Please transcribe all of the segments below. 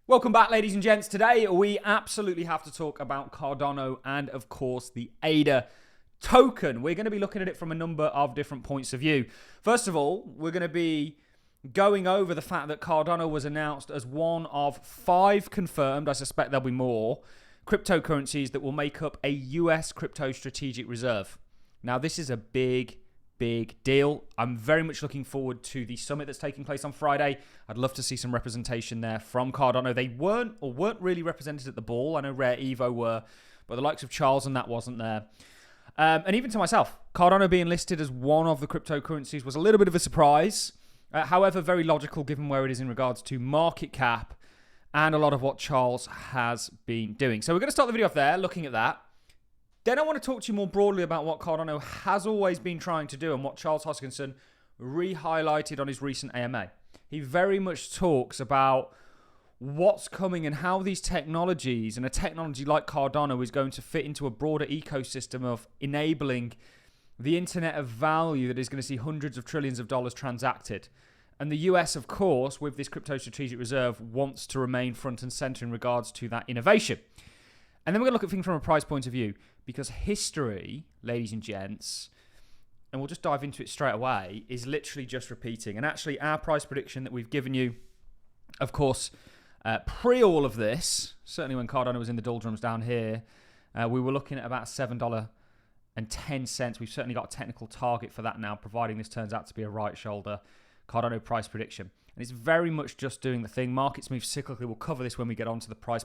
Welcome back, ladies and gents. Today, we absolutely have to talk about Cardano and, of course, the ADA token. We're going to be looking at it from a number of different points of view. First of all, we're going to be going over the fact that Cardano was announced as one of 5 confirmed, I suspect there'll be more, cryptocurrencies that will make up a US crypto strategic reserve. Now, this is a big deal. I'm very much looking forward to the summit that's taking place on Friday. I'd love to see some representation there from Cardano. They weren't really represented at the ball. I know Rare Evo were, but the likes of Charles and that wasn't there. And even to myself, Cardano being listed as one of the cryptocurrencies was a little bit of a surprise. However, very logical given where it is in regards to market cap and a lot of what Charles has been doing. So we're going to start the video off there, looking at that. Then I want to talk to you more broadly about what Cardano has always been trying to do and what Charles Hoskinson re-highlighted on his recent AMA. He very much talks about what's coming and how these technologies and a technology like Cardano is going to fit into a broader ecosystem of enabling the internet of value that is going to see hundreds of trillions of dollars transacted. And the US, of course, with this crypto strategic reserve, wants to remain front and center in regards to that innovation. And then we're going to look at things from a price point of view, because history, ladies and gents, and we'll just dive into it straight away, is literally just repeating. And actually, our price prediction that we've given you, of course, pre all of this, certainly when Cardano was in the doldrums down here, we were looking at about $7.10. We've certainly got a technical target for that now, providing this turns out to be a right shoulder Cardano price prediction. And it's very much just doing the thing. Markets move cyclically. We'll cover this when we get onto the price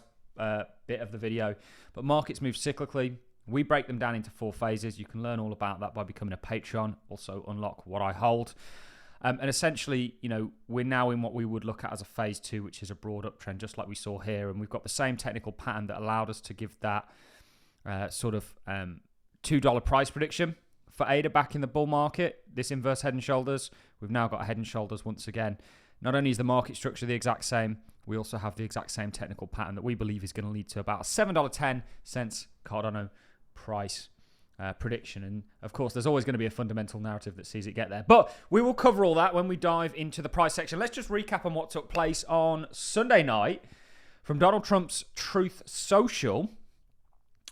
bit of the video. But markets move cyclically. We break them down into 4 phases. You can learn all about that by becoming a Patreon. Also unlock what I hold. And essentially, you know, we're now in what we would look at as a phase 2, which is a broad uptrend, just like we saw here. And we've got the same technical pattern that allowed us to give that $2 price prediction for ADA back in the bull market. This inverse head and shoulders. We've now got a head and shoulders once again. Not only is the market structure the exact same, we also have the exact same technical pattern that we believe is going to lead to about a $7.10 Cardano price prediction. And of course, there's always going to be a fundamental narrative that sees it get there. But we will cover all that when we dive into the price section. Let's just recap on what took place on Sunday night from Donald Trump's Truth Social.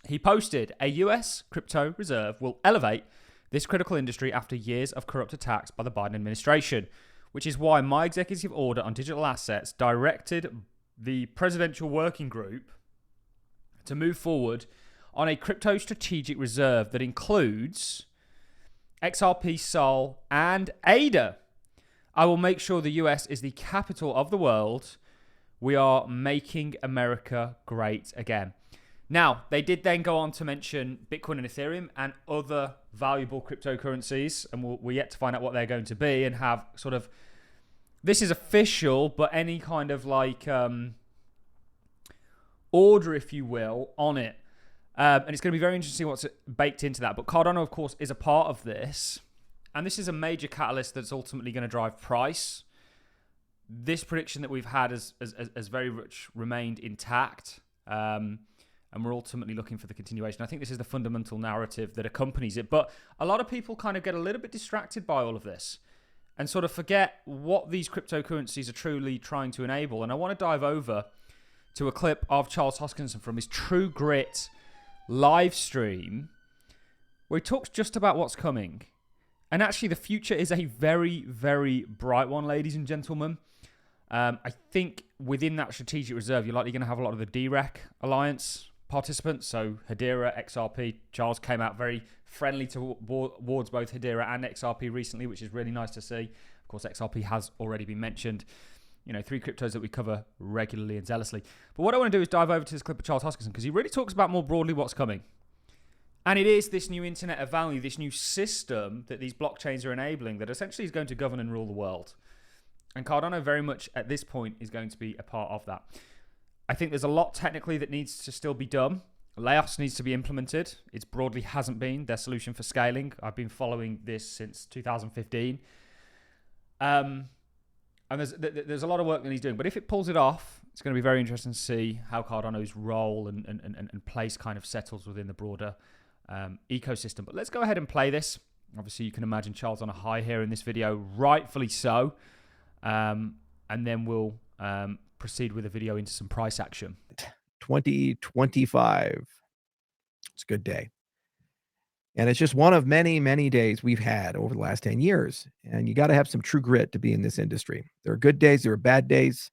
He posted, a US crypto reserve will elevate this critical industry after years of corrupt attacks by the Biden administration, which is why my executive order on digital assets directed the presidential working group to move forward on a crypto strategic reserve that includes XRP, Sol, and ADA. I will make sure the US is the capital of the world. We are making America great again. Now, they did then go on to mention Bitcoin and Ethereum and other valuable cryptocurrencies, and we're yet to find out what they're going to be, and have sort of, this is official, but any kind of like order, if you will, on it. And it's going to be very interesting what's baked into that. But Cardano, of course, is a part of this. And this is a major catalyst that's ultimately going to drive price. This prediction that we've had has very much remained intact. And we're ultimately looking for the continuation. I think this is the fundamental narrative that accompanies it. But a lot of people kind of get a little bit distracted by all of this and sort of forget what these cryptocurrencies are truly trying to enable. And I want to dive over to a clip of Charles Hoskinson from his True Grit live stream, where he talks just about what's coming. And actually, the future is a very, very bright one, ladies and gentlemen. I think within that strategic reserve, you're likely going to have a lot of the DREC Alliance participants. So Hedera, XRP. Charles came out very friendly towards both Hedera and XRP recently, which is really nice to see. Of course, XRP has already been mentioned. You know, 3 cryptos that we cover regularly and zealously. But what I want to do is dive over to this clip of Charles Hoskinson, because he really talks about more broadly what's coming. And it is this new internet of value, this new system that these blockchains are enabling that essentially is going to govern and rule the world. And Cardano very much at this point is going to be a part of that. I think there's a lot technically that needs to still be done. Layoffs needs to be implemented. It broadly hasn't been their solution for scaling. I've been following this since 2015. And there's a lot of work that he's doing. But if it pulls it off, it's going to be very interesting to see how Cardano's role and place kind of settles within the broader ecosystem. But let's go ahead and play this. Obviously, you can imagine Charles on a high here in this video, rightfully so. And then we'll proceed with the video into some price action. 2025. It's a good day. And it's just one of many, many days we've had over the last 10 years. And you got to have some true grit to be in this industry. There are good days, there are bad days.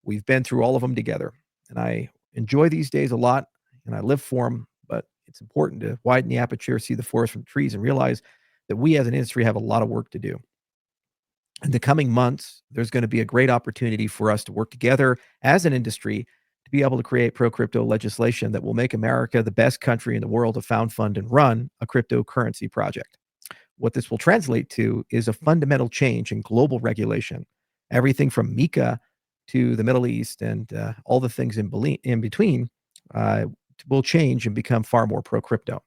We've been through all of them together. And I enjoy these days a lot and I live for them. But it's important to widen the aperture, see the forest from the trees, and realize that we as an industry have a lot of work to do. In the coming months, there's going to be a great opportunity for us to work together as an industry to be able to create pro-crypto legislation that will make America the best country in the world to found, fund, and run a cryptocurrency project. What this will translate to is a fundamental change in global regulation. Everything from MiCA to the Middle East and all the things in between will change and become far more pro-crypto.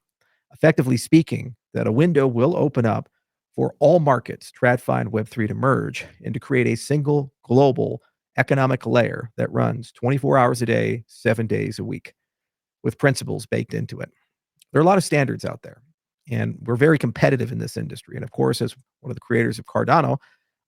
Effectively speaking, that a window will open up for all markets, TradFi and Web3 to merge and to create a single global economic layer that runs 24 hours a day, 7 days a week with principles baked into it. There are a lot of standards out there, and we're very competitive in this industry. And of course, as one of the creators of Cardano,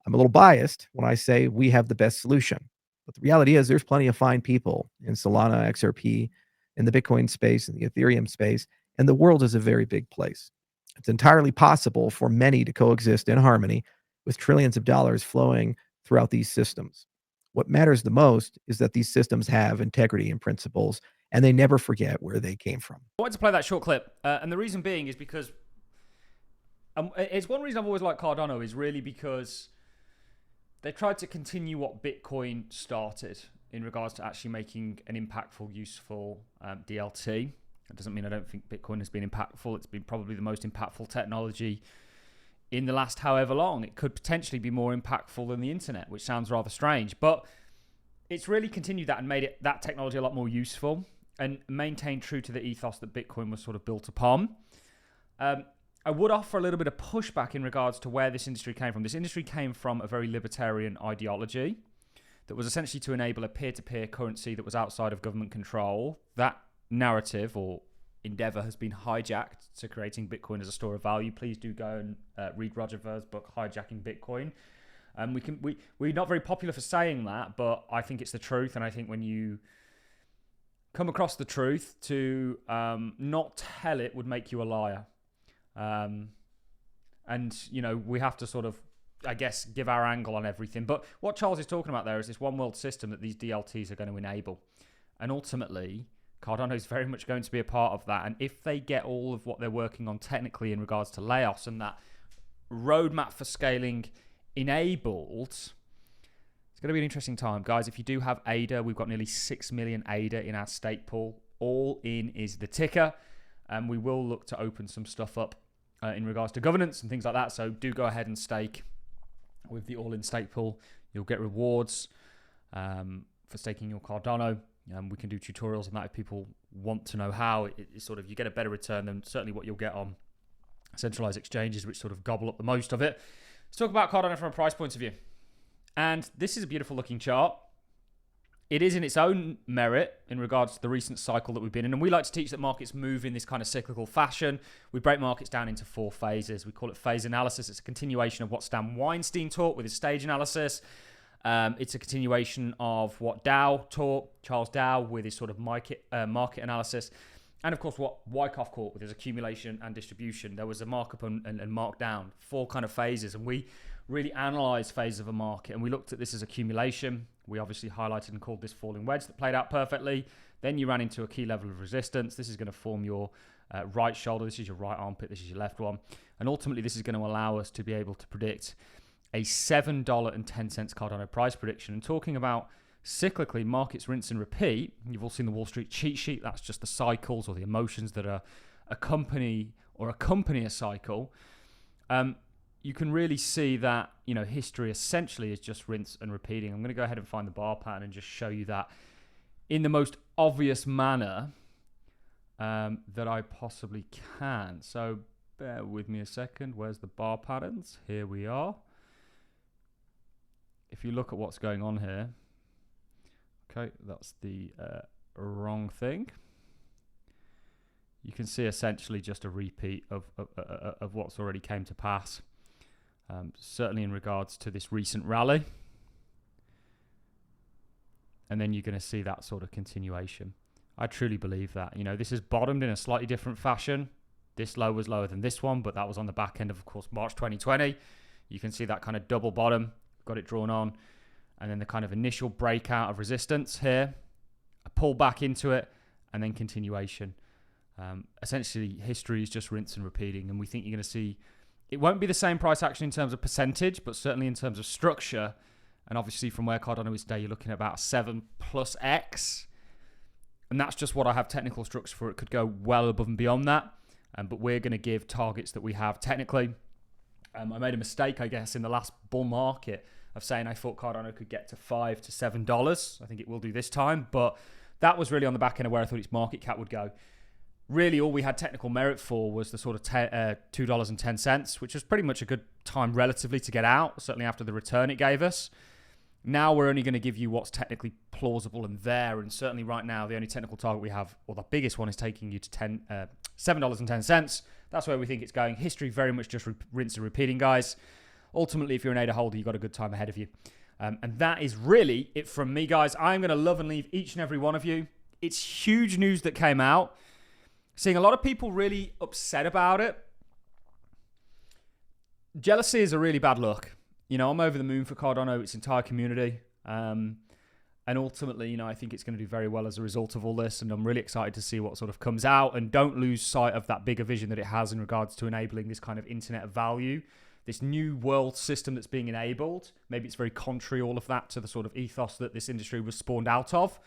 I'm a little biased when I say we have the best solution. But the reality is there's plenty of fine people in Solana, XRP, in the Bitcoin space, in the Ethereum space, and the world is a very big place. It's entirely possible for many to coexist in harmony with trillions of dollars flowing throughout these systems. What matters the most is that these systems have integrity and principles, and they never forget where they came from. I wanted to play that short clip, and the reason being is because it's one reason I've always liked Cardano is really because they tried to continue what Bitcoin started in regards to actually making an impactful, useful DLT. That doesn't mean I don't think Bitcoin has been impactful. It's been probably the most impactful technology in the last however long. It could potentially be more impactful than the internet, which sounds rather strange. But it's really continued that and made that technology a lot more useful and maintained true to the ethos that Bitcoin was sort of built upon. I would offer a little bit of pushback in regards to where this industry came from. This industry came from a very libertarian ideology that was essentially to enable a peer-to-peer currency that was outside of government control. That narrative or endeavor has been hijacked to creating Bitcoin as a store of value. Please do go and read Roger Ver's book, Hijacking Bitcoin. We're not very popular for saying that, but I think it's the truth. And I think when you come across the truth, to not tell it would make you a liar. And, you know, we have to sort of, I guess, give our angle on everything. But what Charles is talking about there is this one world system that these DLTs are going to enable. And ultimately, Cardano is very much going to be a part of that. And if they get all of what they're working on technically in regards to layoffs and that roadmap for scaling enabled, it's going to be an interesting time. Guys, if you do have ADA, we've got nearly 6 million ADA in our stake pool. All in is the ticker. And we will look to open some stuff up in regards to governance and things like that. So do go ahead and stake with the all-in stake pool. You'll get rewards for staking your Cardano. We can do tutorials on that if people want to know how. It's sort of, you get a better return than certainly what you'll get on centralized exchanges, which sort of gobble up the most of it. Let's talk about Cardano from a price point of view. And this is a beautiful looking chart. It is in its own merit in regards to the recent cycle that we've been in. And we like to teach that markets move in this kind of cyclical fashion. We break markets down into 4 phases. We call it phase analysis. It's a continuation of what Stan Weinstein taught with his stage analysis. It's a continuation of what Dow taught, Charles Dow, with his sort of market analysis. And of course, what Wyckoff taught with his accumulation and distribution. There was a markup and markdown, 4 kind of phases. And we really analyzed phases of a market. And we looked at this as accumulation. We obviously highlighted and called this falling wedge that played out perfectly. Then you ran into a key level of resistance. This is going to form your right shoulder. This is your right armpit. This is your left one. And ultimately, this is going to allow us to be able to predict a $7.10 Cardano price prediction. And talking about cyclically, markets rinse and repeat. You've all seen the Wall Street cheat sheet. That's just the cycles or the emotions that are accompany a cycle. You can really see that, you know, history essentially is just rinse and repeating. I'm going to go ahead and find the bar pattern and just show you that in the most obvious manner that I possibly can. So bear with me a second. Where's the bar patterns? Here we are. If you look at what's going on here, okay, that's the wrong thing. You can see essentially just a repeat of what's already came to pass. Certainly in regards to this recent rally. and then you're going to see that sort of continuation. I truly believe that. This is bottomed in a slightly different fashion. This low was lower than this one, but that was on the back end of course, March 2020. You can see that kind of double bottom, got it drawn on, and then the kind of initial breakout of resistance here, a pull back into it, and then continuation. Essentially, history is just rinse and repeating, and we think you're going to see, it won't be the same price action in terms of percentage, but certainly in terms of structure. And obviously from where Cardano is today, you're looking at about 7+X. And that's just what I have technical structure for. It could go well above and beyond that. But we're going to give targets that we have technically. I made a mistake, I guess, in the last bull market of saying I thought Cardano could get to $5 to $7. I think it will do this time. But that was really on the back end of where I thought its market cap would go. Really, all we had technical merit for was the sort of $2.10, which was pretty much a good time relatively to get out, certainly after the return it gave us. Now we're only going to give you what's technically plausible and there, and certainly right now the only technical target we have, or the biggest one, is taking you to $7.10. That's where we think it's going. History very much just rinse and repeating, guys. Ultimately, if you're an ADA holder, you've got a good time ahead of you. And that is really it from me, guys. I'm going to love and leave each and every one of you. It's huge news that came out. Seeing a lot of people really upset about it. Jealousy is a really bad look. I'm over the moon for Cardano, its entire community. And ultimately, I think it's going to do very well as a result of all this. And I'm really excited to see what sort of comes out. And don't lose sight of that bigger vision that it has in regards to enabling this kind of internet of value, this new world system that's being enabled. Maybe it's very contrary, all of that, to the sort of ethos that this industry was spawned out of.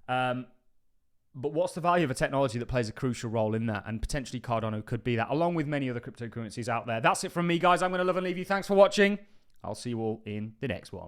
But what's the value of a technology that plays a crucial role in that? And potentially Cardano could be that, along with many other cryptocurrencies out there. That's it from me, guys. I'm going to love and leave you. Thanks for watching. I'll see you all in the next one.